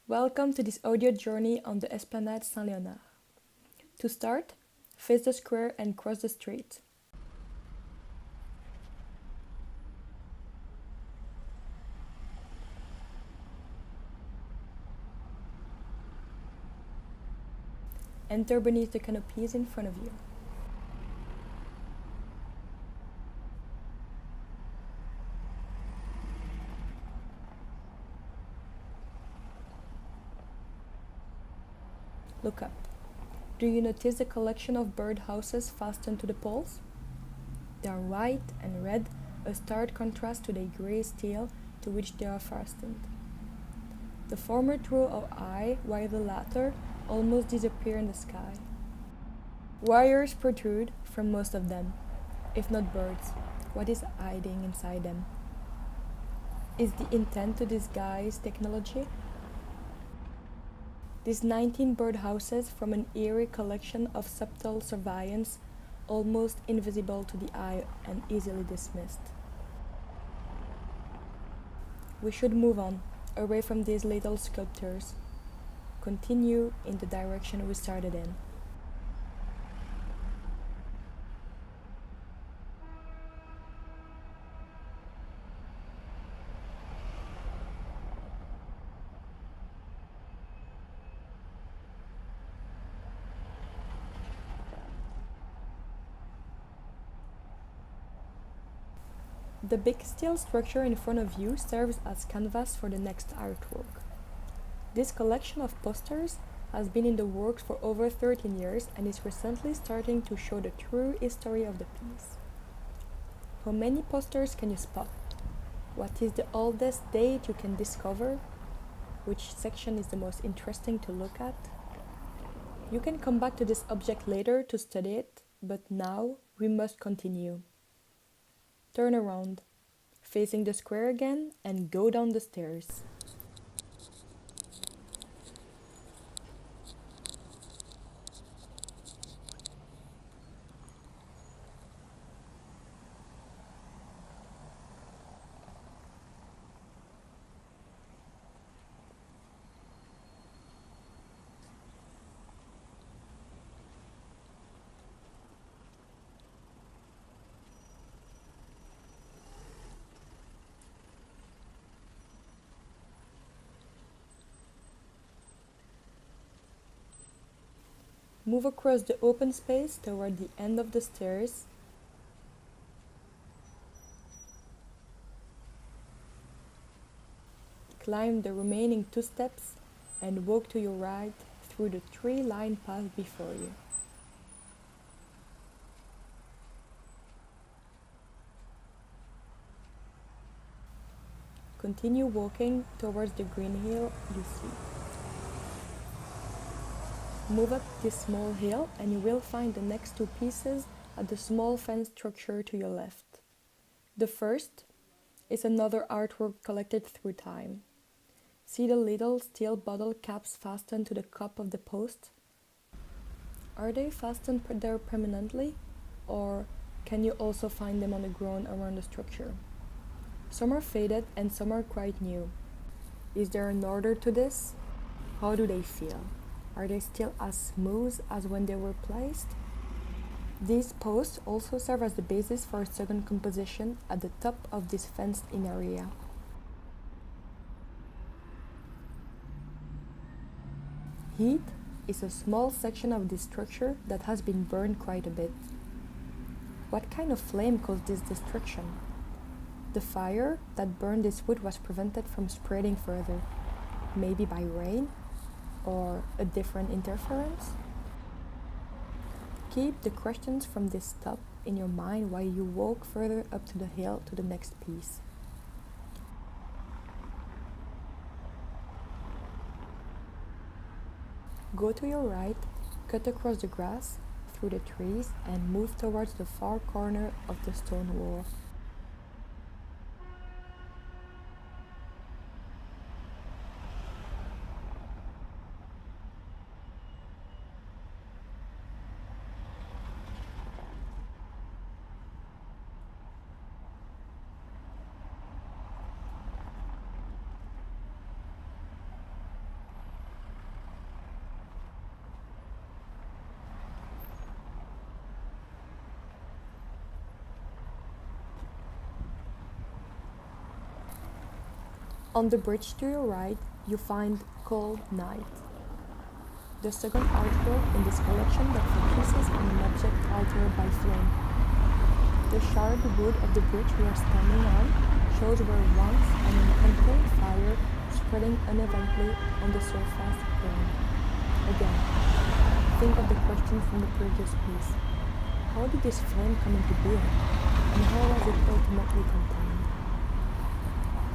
Welcome to this audio journey on the Esplanade St. Leonard. To start, face the square and cross the street. Enter beneath the canopies in front of you. Look up. Do you notice the collection of birdhouses fastened to the poles? They are white and red, a stark contrast to the grey steel to which they are fastened. The former throw our eye, while the latter almost disappear in the sky. Wires protrude from most of them, if not birds. What is hiding inside them? Is the intent to disguise technology? These 19 birdhouses form an eerie collection of subtle surveillance, almost invisible to the eye and easily dismissed. We should move on, away from these little sculptures. Continue in the direction we started in. The big steel structure in front of you serves as canvas for the next artwork. This collection of posters has been in the works for over 13 years and is recently starting to show the true history of the piece. How many posters can you spot? What is the oldest date you can discover? Which section is the most interesting to look at? You can come back to this object later to study it, but now we must continue. Turn around, facing the square again, and go down the stairs. Move across the open space toward the end of the stairs. Climb the remaining 2 steps and walk to your right through the tree-lined path before you. Continue walking towards the green hill you see. Move up this small hill and you will find the next 2 pieces at the small fence structure to your left. The first is another artwork collected through time. See the little steel bottle caps fastened to the cup of the post? Are they fastened there permanently, or can you also find them on the ground around the structure? Some are faded and some are quite new. Is there an order to this? How do they feel? Are they still as smooth as when they were placed? These posts also serve as the basis for a second composition at the top of this fenced-in area. Heat is a small section of this structure that has been burned quite a bit. What kind of flame caused this destruction? The fire that burned this wood was prevented from spreading further, maybe by rain? Or a different interference? Keep the questions from this stop in your mind while you walk further up to the hill to the next piece. Go to your right, cut across the grass, through the trees, and move towards the far corner of the stone wall. On the bridge to your right, you find Cold Night, the second artwork in this collection that focuses on an object altered by flame. The charred wood of the bridge we are standing on shows where once an uncontained fire spreading uneventfully on the surface burned. Again, think of the question from the previous piece. How did this flame come into being, and how was it ultimately contained?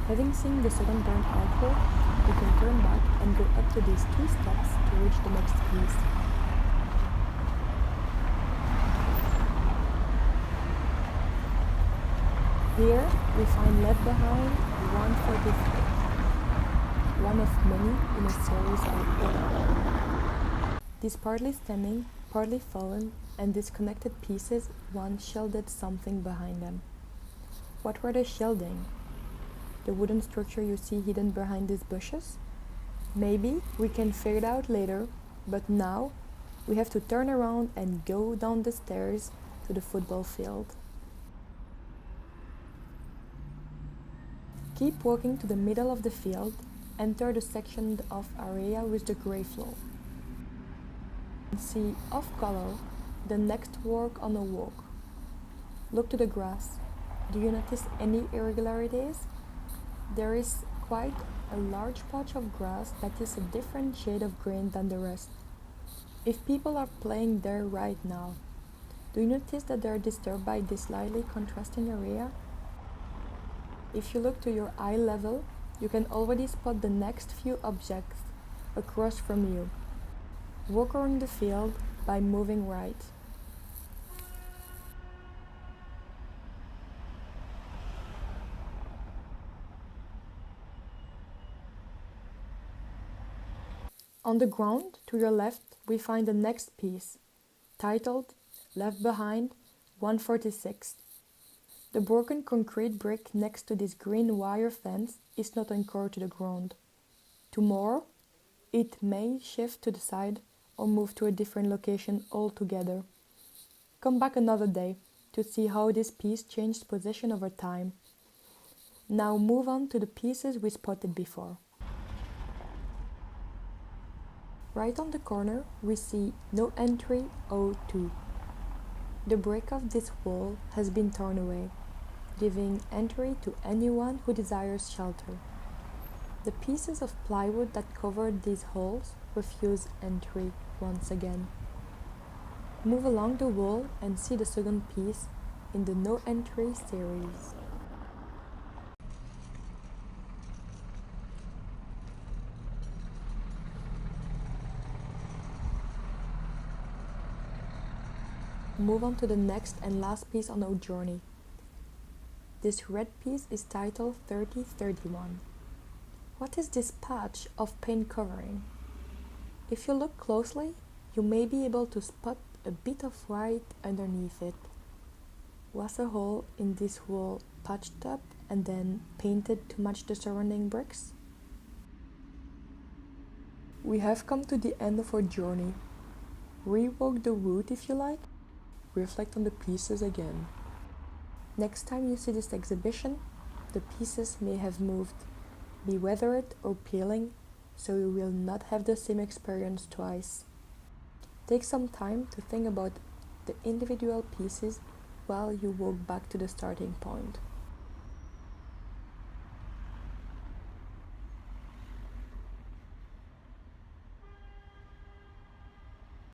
Having seen the second burned artwork, you can turn back and go up to these 2 steps to reach the next piece. Here we find Left Behind 143, one of many in a series of 8. These partly standing, partly fallen, and disconnected pieces once shielded something behind them. What were they shielding? The wooden structure you see hidden behind these bushes? Maybe we can figure it out later, but now we have to turn around and go down the stairs to the football field. Keep walking to the middle of the field, enter the section of area with the grey floor. See off color the next work on the walk. Look to the grass. Do you notice any irregularities? There is quite a large patch of grass that is a different shade of green than the rest. If people are playing there right now, do you notice that they are disturbed by this slightly contrasting area? If you look to your eye level, you can already spot the next few objects across from you. Walk around the field by moving right. On the ground, to your left, we find the next piece, titled Left Behind 146. The broken concrete brick next to this green wire fence is not anchored to the ground. Tomorrow, it may shift to the side or move to a different location altogether. Come back another day to see how this piece changed position over time. Now move on to the pieces we spotted before. Right on the corner, we see No Entry 02. The brick of this wall has been torn away, giving entry to anyone who desires shelter. The pieces of plywood that covered these holes refuse entry once again. Move along the wall and see the second piece in the No Entry series. Move on to the next and last piece on our journey. This red piece is titled 3031. What is this patch of paint covering? If you look closely, you may be able to spot a bit of white underneath it. Was a hole in this wall patched up and then painted to match the surrounding bricks? We have come to the end of our journey. Rewalk the route if you like. Reflect on the pieces again. Next time you see this exhibition, the pieces may have moved, be weathered or peeling, so you will not have the same experience twice. Take some time to think about the individual pieces while you walk back to the starting point.